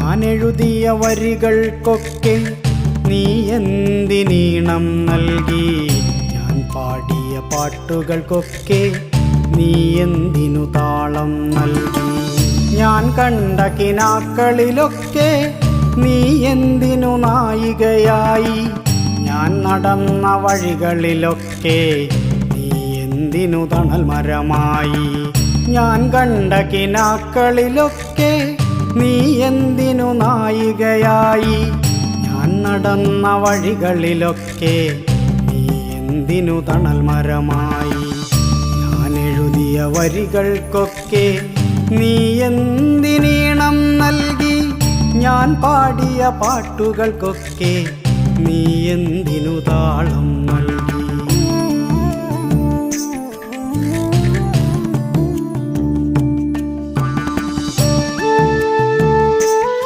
ഞാൻ എഴുതിയ വരികൾക്കൊക്കെ നീ എന്തിനീണം നൽകി? ഞാൻ പാടിയ പാട്ടുകൾക്കൊക്കെ നീ എന്തിനു താളം നൽകി? ഞാൻ കണ്ട കിനാക്കളിലൊക്കെ നീ എന്തിനു നായികയായി? ഞാൻ നടന്ന വഴികളിലൊക്കെ നീ എന്തിനു തണൽ മരമായി? ഞാൻ കണ്ട കിനാക്കളിലൊക്കെ നീ എന്തിനു നായികയായി? ഞാൻ നടന്ന വഴികളിലൊക്കെ നീ എന്തിനു തണൽ മരമായി? ഞാൻ എഴുതിയ വരികൾക്കൊക്കെ നീ എന്തിനീണം നൽകി? ഞാൻ പാടിയ പാട്ടുകൾക്കൊക്കെ നീ എന്തിനു താളം നൽകി?